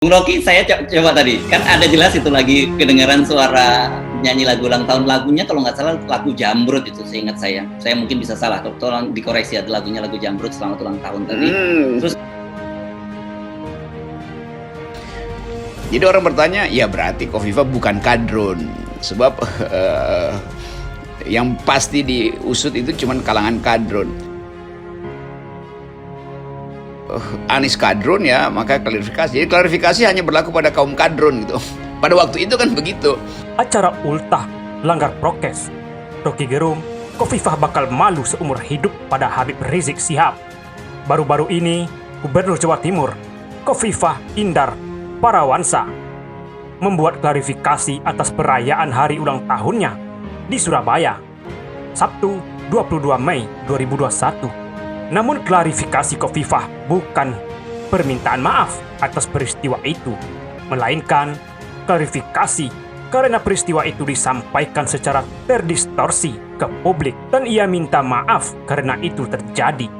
Bung Rocky, saya coba tadi, kan ada jelas itu lagi kedengaran suara nyanyi lagu ulang tahun. Lagunya kalau nggak salah lagu Jamrut itu, seingat saya. Saya mungkin bisa salah, tolong dikoreksi, ada lagunya lagu Jamrut selamat ulang tahun tadi. Terus jadi orang bertanya, ya berarti Kofifa bukan kadrun. Sebab yang pasti diusut itu cuma kalangan kadrun. Anies kadrun ya, maka klarifikasi. Jadi klarifikasi hanya berlaku pada kaum kadrun gitu. Pada waktu itu kan begitu. Acara ultah, langgar prokes. Rocky Gerung, Kofifah bakal malu seumur hidup pada Habib Rizik Syihab. Baru-baru ini, Gubernur Jawa Timur, Kofifah Indar Parawansa, membuat klarifikasi atas perayaan hari ulang tahunnya di Surabaya, Sabtu 22 Mei 2021. Namun klarifikasi Kofifah bukan permintaan maaf atas peristiwa itu, melainkan klarifikasi karena peristiwa itu disampaikan secara terdistorsi ke publik dan ia minta maaf karena itu terjadi.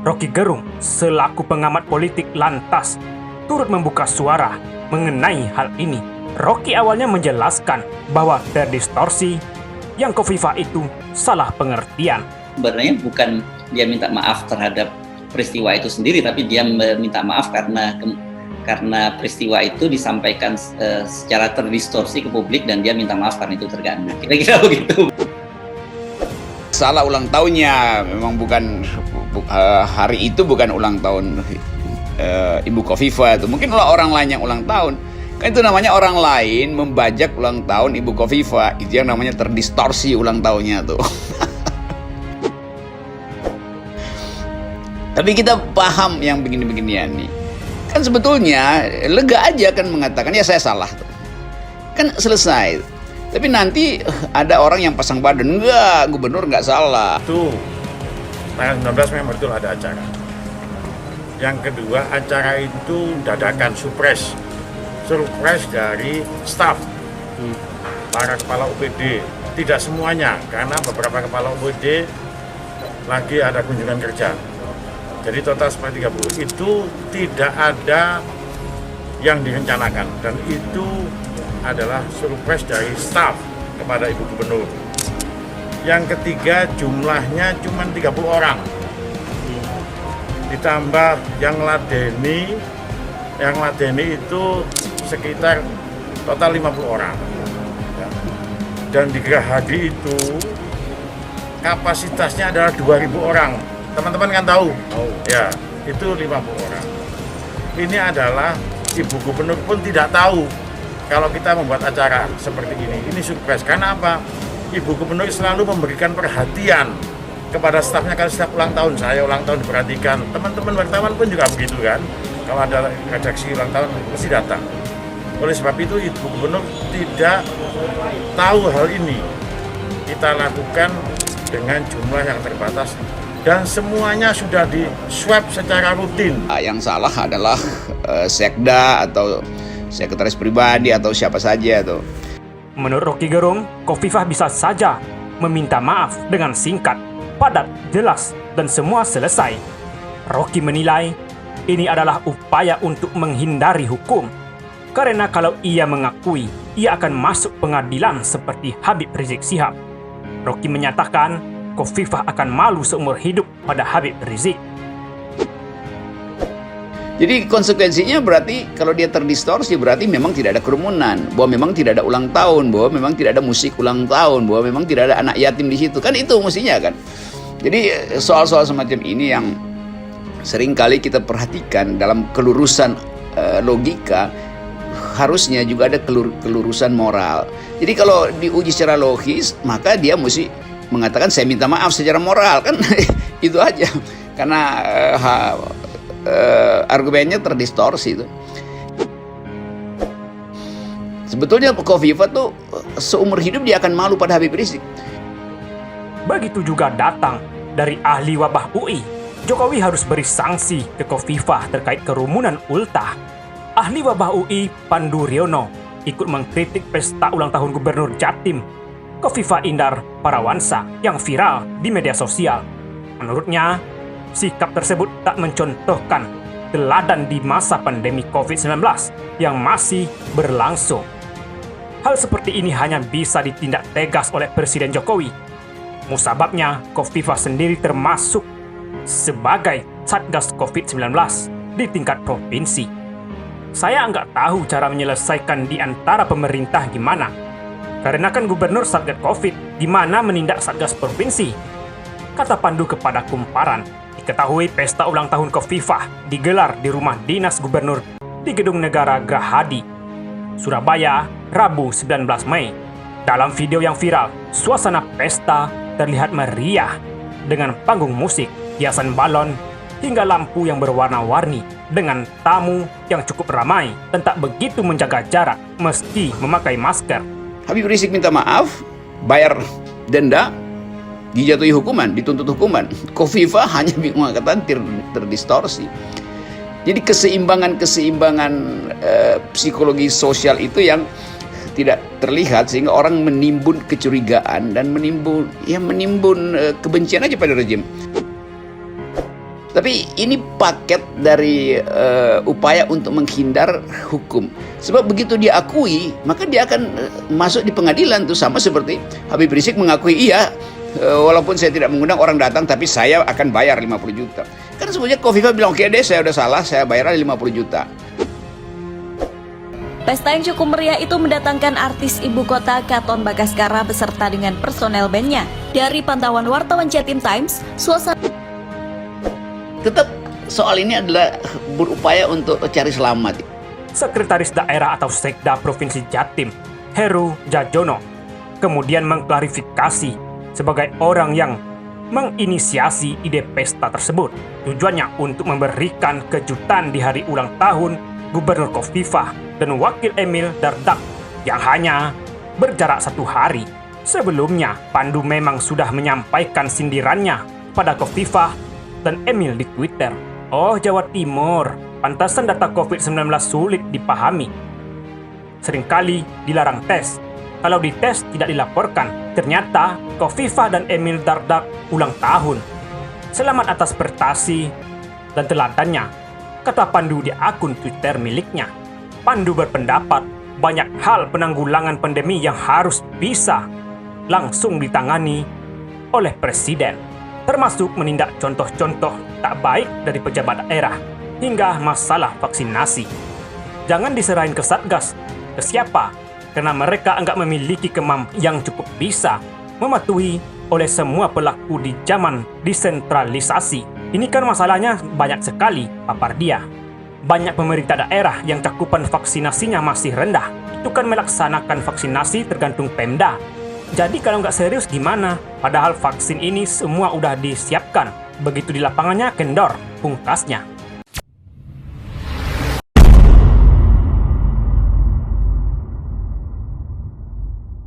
Rocky Gerung selaku pengamat politik lantas turut membuka suara mengenai hal ini. Rocky awalnya menjelaskan bahwa terdistorsi yang Kofifah itu salah pengertian. sebenarnya bukan dia minta maaf terhadap peristiwa itu sendiri, tapi dia meminta maaf karena peristiwa itu disampaikan secara terdistorsi ke publik dan dia minta maaf karena itu terganggu. Kira-kira begitu. Salah ulang tahunnya, memang bukan hari itu bukan ulang tahun Ibu Kofifa itu. Mungkin orang lain yang ulang tahun. Kan itu namanya orang lain membajak ulang tahun Ibu Kofifa. Itu yang namanya terdistorsi ulang tahunnya tuh. Tapi kita paham yang begini-beginian nih. Kan sebetulnya lega aja kan mengatakan ya saya salah tuh. Kan selesai. Tapi nanti ada orang yang pasang badan, enggak, gubernur enggak salah. Itu tanggal 19 memang betul ada acara. Yang kedua, acara itu dadakan, surprise dari staf para kepala UPD. Tidak semuanya, karena beberapa kepala UPD lagi ada kunjungan kerja. Jadi total sebanyak 30 itu tidak ada yang direncanakan dan itu adalah surprise dari staf kepada Ibu Gubernur. Yang ketiga jumlahnya cuma 30 orang. Ditambah yang ladeni itu sekitar total 50 orang. Dan di Gerahadi itu kapasitasnya adalah 2.000 orang. Teman-teman kan tahu? Ya, itu 50 orang. Ini adalah Ibu Gubernur pun tidak tahu kalau kita membuat acara seperti ini. Ini surprise. Karena apa? Ibu Gubernur selalu memberikan perhatian kepada stafnya. Kalau setiap ulang tahun, saya ulang tahun diperhatikan. Teman-teman wartawan pun juga begitu kan. Kalau ada redaksi ulang tahun, pasti datang. Oleh sebab itu, Ibu Gubernur tidak tahu hal ini. Kita lakukan dengan jumlah yang terbatas. Dan semuanya sudah di-swab secara rutin. Yang salah adalah sekda atau sekretaris pribadi atau siapa saja tuh. Menurut Rocky Gerung, Kofifah bisa saja meminta maaf dengan singkat, padat, jelas, dan semua selesai. Rocky menilai ini adalah upaya untuk menghindari hukum. Karena kalau ia mengakui, ia akan masuk pengadilan seperti Habib Rizik Syihab. Rocky menyatakan Kofifah akan malu seumur hidup pada Habib Rizik. Jadi konsekuensinya berarti kalau dia terdistorsi berarti memang tidak ada kerumunan, bahwa memang tidak ada ulang tahun, bahwa memang tidak ada musik ulang tahun, bahwa memang tidak ada anak yatim di situ. Kan itu mestinya kan. Jadi soal-soal semacam ini yang sering kali kita perhatikan dalam kelurusan logika, harusnya juga ada kelurusan moral. Jadi kalau diuji secara logis, maka dia mesti mengatakan saya minta maaf secara moral, kan itu aja. Karena argumennya terdistorsi itu. Sebetulnya Kofifa tuh seumur hidup dia akan malu pada Habib Rizik. Begitu juga datang dari ahli wabah UI. Jokowi harus beri sanksi ke Kofifah terkait kerumunan ultah. Ahli wabah UI Pandu Riono ikut mengkritik pesta ulang tahun Gubernur Jatim Kofifah Indar Parawansa yang viral di media sosial. Menurutnya, sikap tersebut tak mencontohkan teladan di masa pandemi COVID-19 yang masih berlangsung. Hal seperti ini hanya bisa ditindak tegas oleh Presiden Jokowi. Musababnya, Khofifah sendiri termasuk sebagai Satgas COVID-19 di tingkat provinsi. Saya nggak tahu cara menyelesaikan di antara pemerintah gimana. Karena kan gubernur Satgas COVID, gimana menindak Satgas provinsi? Kata Pandu kepada Kumparan, diketahui pesta ulang tahun Khofifah digelar di rumah dinas gubernur di Gedung Negara Gerahadi, Surabaya, Rabu 19 Mei. Dalam video yang viral, suasana pesta terlihat meriah dengan panggung musik, hiasan balon, hingga lampu yang berwarna-warni dengan tamu yang cukup ramai dan tak begitu menjaga jarak meski memakai masker. Habib Rizik minta maaf, bayar denda, dijatuhi hukuman, dituntut hukuman. Khofifah hanya mengatakan terdistorsi. Jadi keseimbangan psikologi sosial itu yang tidak terlihat sehingga orang menimbun kecurigaan dan menimbun kebencian aja pada rejim. Tapi ini paket dari upaya untuk menghindar hukum. Sebab begitu dia akui, maka dia akan masuk di pengadilan tuh, sama seperti Habib Rizik mengakui, iya, walaupun saya tidak mengundang orang datang, tapi saya akan bayar 50 juta. Kan sebenarnya Khofifah bilang, oke deh, saya udah salah, saya bayar 50 juta. Pesta yang cukup meriah itu mendatangkan artis ibu kota Katon Bagaskara beserta dengan personel bandnya. Dari pantauan wartawan Jatim Times, suasana Tetap soal ini adalah berupaya untuk cari selamat. Sekretaris Daerah atau Sekda Provinsi Jatim, Heru Jajono, kemudian mengklarifikasi sebagai orang yang menginisiasi ide pesta tersebut. Tujuannya untuk memberikan kejutan di hari ulang tahun Gubernur Khofifah dan Wakil Emil Dardak yang hanya berjarak 1 hari. Sebelumnya, Pandu memang sudah menyampaikan sindirannya pada Khofifah dan Emil di Twitter. Oh, Jawa Timur, pantasan data COVID-19 sulit dipahami. Seringkali dilarang tes. Kalau dites tidak dilaporkan. Ternyata Khofifah dan Emil Dardak ulang tahun. Selamat atas prestasi dan teladannya, kata Pandu di akun Twitter miliknya. Pandu berpendapat banyak hal penanggulangan pandemi yang harus bisa langsung ditangani oleh Presiden, termasuk menindak contoh-contoh tak baik dari pejabat daerah hingga masalah vaksinasi. Jangan diserahin ke Satgas, ke siapa? Karena mereka enggak memiliki kemampuan yang cukup bisa mematuhi oleh semua pelaku di zaman desentralisasi. Ini kan masalahnya banyak sekali, papar dia. Banyak pemerintah daerah yang cakupan vaksinasinya masih rendah. Itu kan melaksanakan vaksinasi tergantung Pemda. Jadi kalau nggak serius gimana? Padahal vaksin ini semua udah disiapkan. Begitu di lapangannya kendor, pungkasnya.